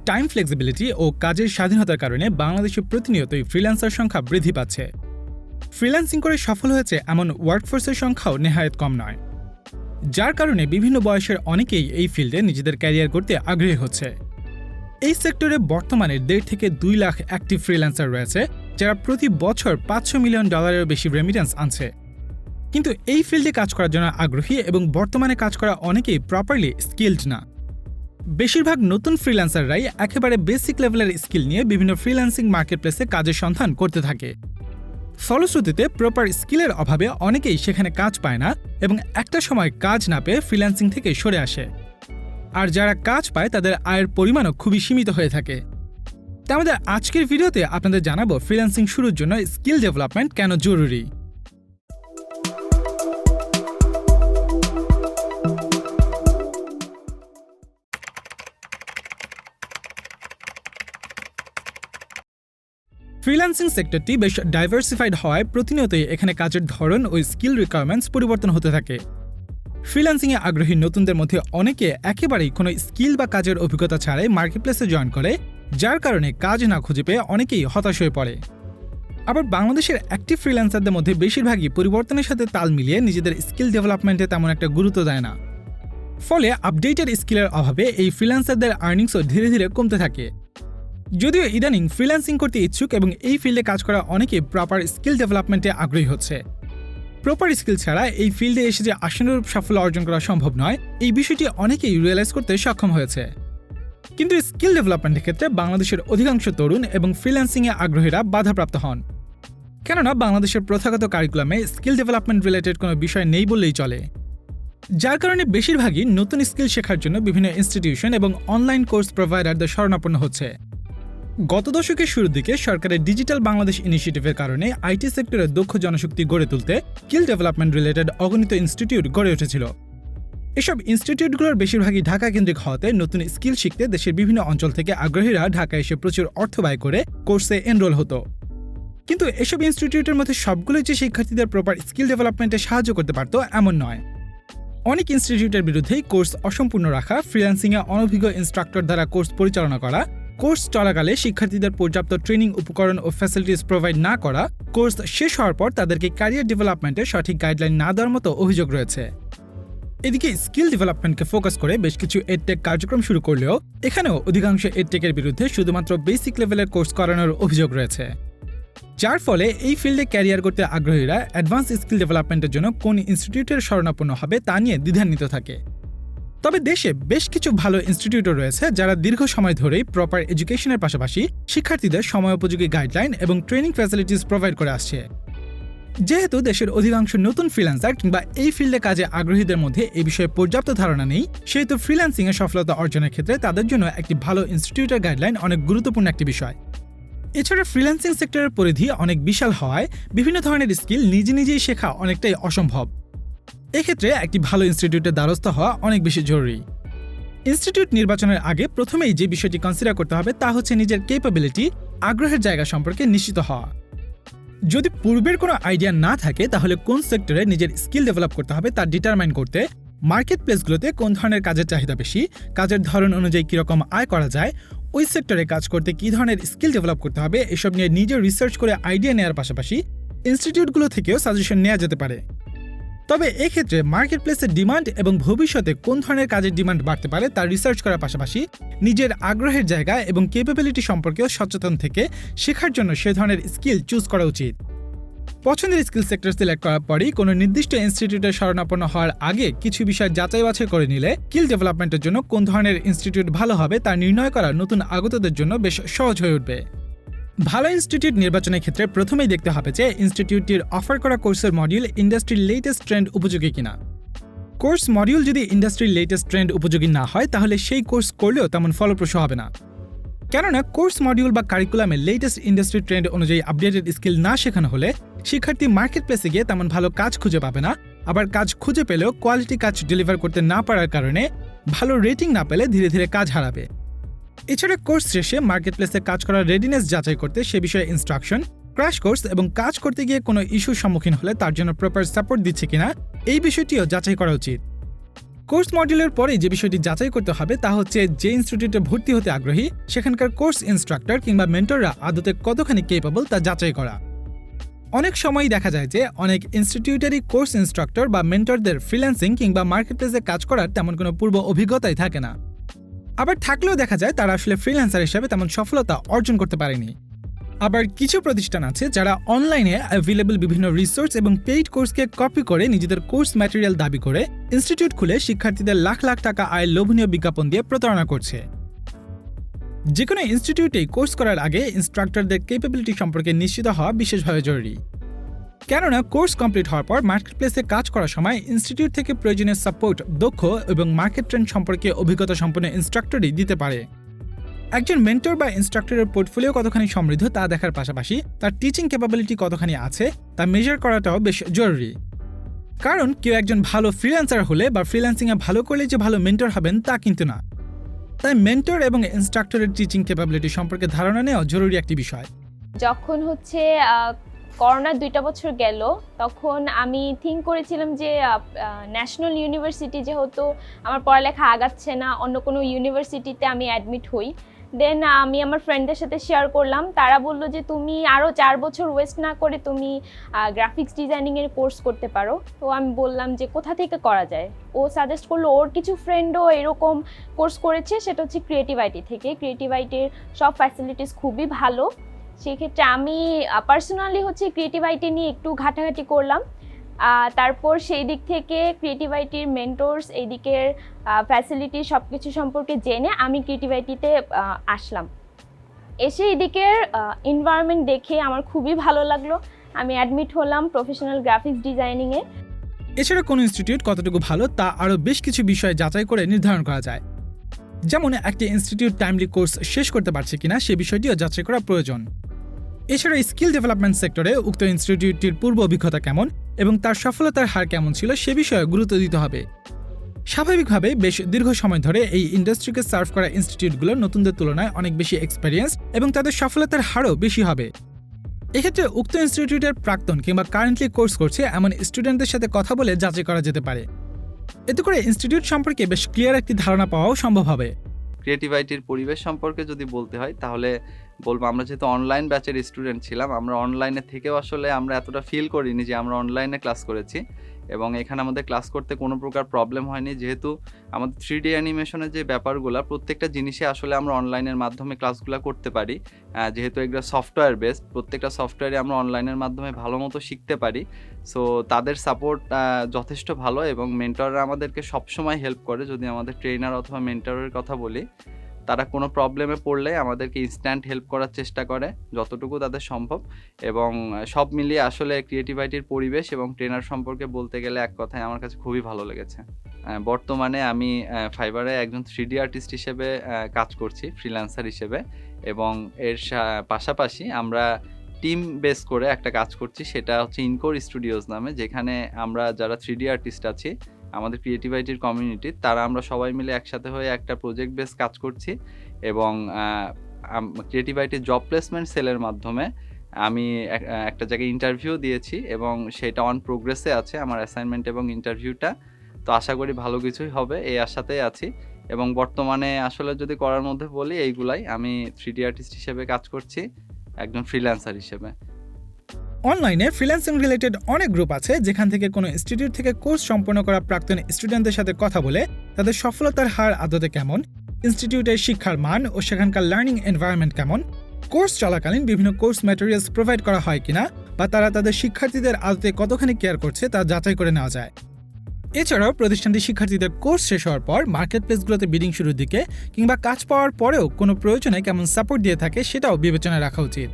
Time flexibility ও কাজের স্বাধীনতার কারণে বাংলাদেশে প্রতিনিয়তই ফ্রিল্যান্সার সংখ্যা বৃদ্ধি পাচ্ছে। ফ্রিল্যান্সিং করে সফল হয়েছে এমন ওয়ার্কফোর্সের সংখ্যাও নেহায়েত কম নয়, যার কারণে বিভিন্ন বয়সের অনেকেই এই ফিল্ডে নিজেদের ক্যারিয়ার করতে আগ্রহী হচ্ছে। এই সেক্টরে বর্তমানে 1.5 থেকে 2 লাখ অ্যাক্টিভ ফ্রিল্যান্সার রয়েছে, যারা প্রতি বছর $500 মিলিয়ন বেশি রেমিটেন্স আনছে। কিন্তু এই ফিল্ডে কাজ করার জন্য আগ্রহী এবং বর্তমানে কাজ করা অনেকেই প্রপারলি স্কিলড না। বেশিরভাগ নতুন ফ্রিল্যান্সাররাই একেবারে বেসিক লেভেলের স্কিল নিয়ে বিভিন্ন ফ্রিল্যান্সিং মার্কেটপ্লেসে কাজের সন্ধান করতে থাকে। ফলশ্রুতিতে প্রপার স্কিলের অভাবে অনেকেই সেখানে কাজ পায় না এবং একটা সময় কাজ না পেয়ে ফ্রিল্যান্সিং থেকে সরে আসে। আর যারা কাজ পায় তাদের আয়ের পরিমাণও খুবই সীমিত হয়ে থাকে। তাই আমাদের আজকের ভিডিওতে আপনাদের জানাবো ফ্রিল্যান্সিং শুরুর জন্য স্কিল ডেভেলপমেন্ট কেন জরুরি। ফ্রিল্যান্সিং সেক্টরটি বেশ ডাইভার্সিফাইড হওয়ায় প্রতিনিয়তই এখানে কাজের ধরন ও স্কিল রিকোয়ারমেন্টস পরিবর্তন হতে থাকে। ফ্রিল্যান্সিংয়ে আগ্রহী নতুনদের মধ্যে অনেকে একেবারেই কোনো স্কিল বা কাজের অভিজ্ঞতা ছাড়াই মার্কেটপ্লেসে জয়েন করে, যার কারণে কাজ না খুঁজে পেয়ে অনেকেই হতাশ হয়ে পড়ে। আবার বাংলাদেশের অ্যাক্টিভ ফ্রিল্যান্সারদের মধ্যে বেশিরভাগই পরিবর্তনের সাথে তাল মিলিয়ে নিজেদের স্কিল ডেভেলপমেন্টে তেমন একটা গুরুত্ব দেয় না। ফলে আপডেটেড স্কিলের অভাবে এই ফ্রিল্যান্সারদের আর্নিংসও ধীরে ধীরে কমতে থাকে। যদিও ইদানিং ফ্রিল্যান্সিং করতে ইচ্ছুক এবং এই ফিল্ডে কাজ করা অনেকে প্রপার স্কিল ডেভেলপমেন্টে আগ্রহী হচ্ছে। প্রপার স্কিল ছাড়া এই ফিল্ডে এসে যে আশানুরূপ সাফল্য অর্জন করা সম্ভব নয়, এই বিষয়টি অনেকেই রিয়েলাইজ করতে সক্ষম হয়েছে। কিন্তু স্কিল ডেভেলপমেন্টের ক্ষেত্রে বাংলাদেশের অধিকাংশ তরুণ এবং ফ্রিল্যান্সিংয়ে আগ্রহীরা বাধাপ্রাপ্ত হন, কেননা বাংলাদেশের প্রথাগত কারিকুলামে স্কিল ডেভেলপমেন্ট রিলেটেড কোনো বিষয় নেই বললেই চলে। যার কারণে বেশিরভাগই নতুন স্কিল শেখার জন্য বিভিন্ন ইনস্টিটিউশন এবং অনলাইন কোর্স প্রোভাইডারদের শরণাপন্ন হচ্ছে। গত দশকের শুরুর দিকে সরকারের ডিজিটাল বাংলাদেশ ইনিশিয়েটিভের কারণে আইটি সেক্টরে দক্ষ জনশক্তি গড়ে তুলতে স্কিল ডেভেলপমেন্ট রিলেটেড অগণিত ইনস্টিটিউট গড়ে উঠেছিল। এসব ইনস্টিটিউটগুলোর বেশিরভাগই ঢাকা কেন্দ্রিক হওয়াতে নতুন স্কিল শিখতে দেশের বিভিন্ন অঞ্চল থেকে আগ্রহীরা ঢাকায় এসে প্রচুর অর্থ ব্যয় করে কোর্সে এনরোল হতো। কিন্তু এসব ইনস্টিটিউটের মধ্যে সবগুলোই যে শিক্ষার্থীদের প্রপার স্কিল ডেভেলপমেন্টে সাহায্য করতে পারত এমন নয়। অনেক ইনস্টিটিউটের বিরুদ্ধেই কোর্স অসম্পূর্ণ রাখা, ফ্রিল্যান্সিংয়ে অনভিজ্ঞ ইনস্ট্রাক্টর দ্বারা কোর্স পরিচালনা করা, কোর্স চলাকালে শিক্ষার্থীদের পর্যাপ্ত ট্রেনিং উপকরণ ও ফ্যাসিলিটিস প্রোভাইড না করা, কোর্স শেষ হওয়ার পর তাদেরকে ক্যারিয়ার ডেভেলপমেন্টে সঠিক গাইডলাইন না দেওয়ার মতো অভিযোগ রয়েছে। এদিকে স্কিল ডেভেলপমেন্টকে ফোকাস করে বেশ কিছু এডটেক কার্যক্রম শুরু করলেও এখানেও অধিকাংশ এডটেকের বিরুদ্ধে শুধুমাত্র বেসিক লেভেলের কোর্স করানোর অভিযোগ রয়েছে। যার ফলে এই ফিল্ডে ক্যারিয়ার করতে আগ্রহীরা অ্যাডভান্স স্কিল ডেভেলপমেন্টের জন্য কোন ইনস্টিটিউটের শরণাপন্ন হবে তা নিয়ে দ্বিধান্বিত থাকে। তবে দেশে বেশ কিছু ভালো ইনস্টিটিউটও রয়েছে যারা দীর্ঘ সময় ধরেই প্রপার এডুকেশনের পাশাপাশি শিক্ষার্থীদের সময়োপযোগী গাইডলাইন এবং ট্রেনিং ফ্যাসিলিটিস প্রোভাইড করে আসছে। যেহেতু দেশের অধিকাংশ নতুন ফ্রিল্যান্সার কিংবা এই ফিল্ডে কাজে আগ্রহীদের মধ্যে এই বিষয়ে পর্যাপ্ত ধারণা নেই, সেহেতু ফ্রিল্যান্সিংয়ে সফলতা অর্জনের ক্ষেত্রে তাদের জন্য একটি ভালো ইনস্টিটিউটের গাইডলাইন অনেক গুরুত্বপূর্ণ একটি বিষয়। এছাড়া ফ্রিল্যান্সিং সেক্টরের পরিধি অনেক বিশাল হওয়ায় বিভিন্ন ধরনের স্কিল নিজেই শেখা অনেকটাই অসম্ভব। এক্ষেত্রে একটি ভালো ইনস্টিটিউটের দ্বারস্থ হওয়া অনেক বেশি জরুরি। ইনস্টিটিউট নির্বাচনের আগে প্রথমেই যে বিষয়টি কনসিডার করতে হবে তা হচ্ছে নিজের ক্যাপাবিলিটি, আগ্রহের জায়গা সম্পর্কে নিশ্চিত হওয়া। যদি পূর্বের কোনো আইডিয়া না থাকে তাহলে কোন সেক্টরে নিজের স্কিল ডেভেলপ করতে হবে তা ডিটারমাইন করতে, মার্কেট প্লেসগুলোতে কোন ধরনের কাজের চাহিদা বেশি, কাজের ধরন অনুযায়ী কীরকম আয় করা যায়, ওই সেক্টরে কাজ করতে কী ধরনের স্কিল ডেভেলপ করতে হবে, এসব নিয়ে নিজে রিসার্চ করে আইডিয়া নেওয়ার পাশাপাশি ইনস্টিটিউটগুলো থেকেও সাজেশন নেওয়া যেতে পারে। তবে এক্ষেত্রে মার্কেট প্লেসের ডিমান্ড এবং ভবিষ্যতে কোন ধরনের কাজের ডিমান্ড বাড়তে পারে তা রিসার্চ করার পাশাপাশি নিজের আগ্রহের জায়গা এবং ক্যাপাবিলিটি সম্পর্কেও সচেতন থেকে শেখার জন্য সে ধরনের স্কিল চুজ করা উচিত। পছন্দের স্কিল সেক্টর সিলেক্ট করার পরই কোনো নির্দিষ্ট ইনস্টিটিউটের শরণাপন্ন হওয়ার আগে কিছু বিষয় যাচাই বাছাই করে নিলে স্কিল ডেভেলপমেন্টের জন্য কোন ধরনের ইনস্টিটিউট ভালো হবে তা নির্ণয় করা নতুন আগতদের জন্য বেশ সহজ হয়ে উঠবে। ভালো ইনস্টিটিউট নির্বাচনের ক্ষেত্রে প্রথমেই দেখতে হবে যে ইনস্টিটিউটটির অফার করা কোর্সের মডিউল ইন্ডাস্ট্রির লেটেস্ট ট্রেন্ড উপযোগী কিনা। কোর্স মডিউল যদি ইন্ডাস্ট্রির লেটেস্ট ট্রেন্ড উপযোগী না হয় তাহলে সেই কোর্স করলেও তেমন ফলপ্রসূ হবে না, কেননা কোর্স মডিউল বা কারিকুলামে লেটেস্ট ইন্ডাস্ট্রি ট্রেন্ড অনুযায়ী আপডেটেড স্কিল না শেখানো হলে শিক্ষার্থী মার্কেট প্লেসে গিয়ে তেমন ভালো কাজ খুঁজে পাবে না। আবার কাজ খুঁজে পেলেও কোয়ালিটি কাজ ডেলিভার করতে না পারার কারণে ভালো রেটিং না পেলে ধীরে ধীরে কাজ হারাবে। এছাড়া কোর্স শেষে মার্কেটপ্লেসে কাজ করার রেডিনেস যাচাই করতে সে বিষয়ে ইনস্ট্রাকশন, ক্র্যাশ কোর্স এবং কাজ করতে গিয়ে কোনো ইস্যুর সম্মুখীন হলে তার জন্য প্রপার সাপোর্ট দিচ্ছে কিনা এই বিষয়টিও যাচাই করা উচিত। কোর্স মডিউলের পরে যে বিষয়টি যাচাই করতে হবে তা হচ্ছে যে ইনস্টিটিউটে ভর্তি হতে আগ্রহী সেখানকার কোর্স ইনস্ট্রাক্টর কিংবা মেন্টররা আদতে কতখানি কেপেবল তা যাচাই করা। অনেক সময়ই দেখা যায় যে অনেক ইনস্টিটিউটেরই কোর্স ইনস্ট্রাক্টর বা মেন্টরদের ফ্রিল্যান্সিং কিংবা মার্কেটপ্লেসে কাজ করার তেমন কোনো পূর্ব অভিজ্ঞতাই থাকে না। আবার থাকলেও দেখা যায় তারা আসলে ফ্রিল্যান্সার হিসেবে তেমন সফলতা অর্জন করতে পারেনি। আবার কিছু প্রতিষ্ঠান আছে যারা অনলাইনে অ্যাভেলেবল বিভিন্ন রিসোর্স এবং পেইড কোর্সকে কপি করে নিজেদের কোর্স ম্যাটেরিয়াল দাবি করে ইনস্টিটিউট খুলে শিক্ষার্থীদের লাখ লাখ টাকা আয়ের লোভনীয় বিজ্ঞাপন দিয়ে প্রতারণা করছে। যে কোনো ইনস্টিটিউটেই কোর্স করার আগে ইনস্ট্রাক্টরদের ক্যাপাবিলিটি সম্পর্কে নিশ্চিত হওয়া বিশেষভাবে জরুরি। কেননা কোর্স কমপ্লিট হওয়ার পর মার্কেটপ্লেসে কাজ করার সময় ইনস্টিটিউট থেকে প্রয়োজনীয় সাপোর্ট দক্ষ এবং মার্কেট ট্রেন্ড সম্পর্কে অভিজ্ঞতা সম্পন্ন ইনস্ট্রাক্টরই দিতে পারে। একজন মেন্টর বা ইনস্ট্রাক্টরের পোর্টফোলিও কতখানি সমৃদ্ধ তা দেখার পাশাপাশি তার টিচিং ক্যাপাবিলিটি কতখানি আছে তা মেজার করাটাও বেশ জরুরি। কারণ কেউ একজন ভালো ফ্রিল্যান্সার হলে বা ফ্রিল্যান্সিংয়ে ভালো করলে যে ভালো মেন্টর হবেন তা কিন্তু না। তাই মেন্টর এবং ইনস্ট্রাক্টরের টিচিং ক্যাপাবিলিটি সম্পর্কে ধারণা নেওয়া জরুরি একটি বিষয়। যখন করোনার 2টা বছর গেল তখন আমি থিঙ্ক করেছিলাম যে ন্যাশনাল ইউনিভার্সিটি যেহেতু আমার পড়ালেখা আগাচ্ছে না, অন্য কোনো ইউনিভার্সিটিতে আমি অ্যাডমিট হই। দেন আমি আমার ফ্রেন্ডদের সাথে শেয়ার করলাম, তারা বললো যে তুমি আরও 4 বছর ওয়েস্ট না করে তুমি গ্রাফিক্স ডিজাইনিংয়ের কোর্স করতে পারো। তো আমি বললাম যে কোথা থেকে করা যায়। ও সাজেস্ট করলো ওর কিছু ফ্রেন্ডও এরকম কোর্স করেছে, সেটা হচ্ছে ক্রিয়েটিভ আইটি থেকে। ক্রিয়েটিভ আইটির সব ফ্যাসিলিটিস খুবই ভালো। সেক্ষেত্রে আমি পার্সোনালি ক্রিয়েটিভ আইটি নিয়ে একটু ঘাটাঘাটি করলাম। তারপর সেই দিক থেকে ক্রিয়েটিভ আইটির মেন্টরস এই দিকের ফ্যাসিলিটি সব কিছু সম্পর্কে জেনে আমি ক্রিয়েটিভ আইটিতে আসলাম। এসে এদিকের এনভায়রনমেন্ট দেখে আমার খুবই ভালো লাগলো। আমি অ্যাডমিট হলাম প্রফেশনাল গ্রাফিক্স ডিজাইনিংয়ে। এছাড়া কোন ইনস্টিটিউট কতটুকু ভালো তা আরও বেশ কিছু বিষয় যাচাই করে নির্ধারণ করা যায়। যেমন একটি ইনস্টিটিউট টাইমলি কোর্স শেষ করতে পারছে কিনা সে বিষয়টিও যাচাই করা প্রয়োজন। এছাড়া স্কিল ডেভেলপমেন্ট সেক্টরে উক্ত ইনস্টিটিউটটির পূর্ব অভিজ্ঞতা কেমন এবং তার সফলতার হার কেমন ছিল সে বিষয়ে গুরুত্ব দিতে হবে। স্বাভাবিকভাবে বেশ দীর্ঘ সময় ধরে এই ইন্ডাস্ট্রিকে সার্ভ করা ইনস্টিটিউটগুলো নতুনদের তুলনায় অনেক বেশি এক্সপেরিয়েন্স এবং তাদের সফলতার হারও বেশি হবে। এক্ষেত্রে উক্ত ইনস্টিটিউটের প্রাক্তন কিংবা কারেন্টলি কোর্স করছে এমন স্টুডেন্টদের সাথে কথা বলে যাচাই করা যেতে পারে। এতে করে ইনস্টিটিউট সম্পর্কে বেশ ক্লিয়ার একটি ধারণা পাওয়াও সম্ভব হবে। ক্রিয়েটিভ আইটির পরিবেশ সম্পর্কে যদি বলতে হয় তাহলে বলবো, আমরা যেহেতু অনলাইন ব্যাচের স্টুডেন্ট ছিলাম, আমরা অনলাইনে থেকেও আসলে আমরা এতটা ফিল করিনি যে আমরা অনলাইনে ক্লাস করেছি এবং এখানে আমাদের ক্লাস করতে কোনো প্রকার প্রবলেম হয়নি। যেহেতু আমাদের 3D অ্যানিমেশনের যে ব্যাপারগুলো প্রত্যেকটা জিনিসে আসলে আমরা অনলাইনের মাধ্যমে ক্লাসগুলো করতে পারি। যেহেতু এগুলো সফটওয়্যার বেসড, প্রত্যেকটা সফটওয়্যারে আমরা অনলাইনের মাধ্যমে ভালো মতো শিখতে পারি। সো তাদের সাপোর্ট যথেষ্ট ভালো এবং মেন্টররা আমাদেরকে সবসময় হেল্প করে। যদি আমাদের ট্রেনার অথবা মেন্টরের কথা বলি, তারা কোনো প্রবলেমে পড়লে আমাদেরকে ইনস্ট্যান্ট হেল্প করার চেষ্টা করে যতটুকু তাদের সম্ভব। এবং সব মিলিয়ে আসলে ক্রিয়েটিভ আইটির পরিবেশ এবং ট্রেনার সম্পর্কে বলতে গেলে এক কথায় আমার কাছে খুবই ভালো লেগেছে। বর্তমানে আমি ফাইবারে একজন 3D আর্টিস্ট হিসেবে কাজ করছি, ফ্রিল্যান্সার হিসেবে। এবং এর পাশাপাশি আমরা টিম বেস করে একটা কাজ করছি, সেটা হচ্ছে ইনকোর স্টুডিওস নামে, যেখানে আমরা যারা 3D আর্টিস্ট আছি আমাদের ক্রিয়েটিভ আইটির কমিউনিটি, তারা আমরা সবাই মিলে একসাথে হয়ে একটা প্রজেক্ট বেস কাজ করছি। এবং ক্রিয়েটিভ আইটির জব প্লেসমেন্ট সেলের মাধ্যমে আমি একটা জায়গায় ইন্টারভিউ দিয়েছি এবং সেটা অন প্রোগ্রেসে আছে আমার অ্যাসাইনমেন্ট এবং ইন্টারভিউটা। তো আশা করি ভালো কিছুই হবে, এই আশাতেই আছি। এবং বর্তমানে আসলে যদি করার মধ্যে বলি, এইগুলাই আমি 3D আর্টিস্ট হিসেবে কাজ করছি, একজন ফ্রিল্যান্সার হিসেবে। অনলাইনে ফ্রিল্যান্সিং রিলেটেড অনেক গ্রুপ আছে যেখান থেকে কোনো ইনস্টিটিউট থেকে কোর্স সম্পন্ন করা প্রাক্তন স্টুডেন্টদের সাথে কথা বলে তাদের সফলতার হার আদতে কেমন, ইনস্টিটিউটের শিক্ষার মান ও সেখানকার লার্নিং এনভায়রনমেন্ট কেমন, কোর্স চলাকালীন বিভিন্ন কোর্স ম্যাটেরিয়ালস প্রোভাইড করা হয় কিনা বা তারা তাদের শিক্ষার্থীদের আদতে কতখানি কেয়ার করছে তা যাচাই করে নেওয়া যায়। এছাড়াও প্রতিষ্ঠানটি শিক্ষার্থীদের কোর্স শেষ হওয়ার পর মার্কেট প্লেসগুলোতে বিডিং শুরুর দিকে কিংবা কাজ পাওয়ার পরেও কোনো প্রয়োজনে কেমন সাপোর্ট দিয়ে থাকে সেটাও বিবেচনায় রাখা উচিত।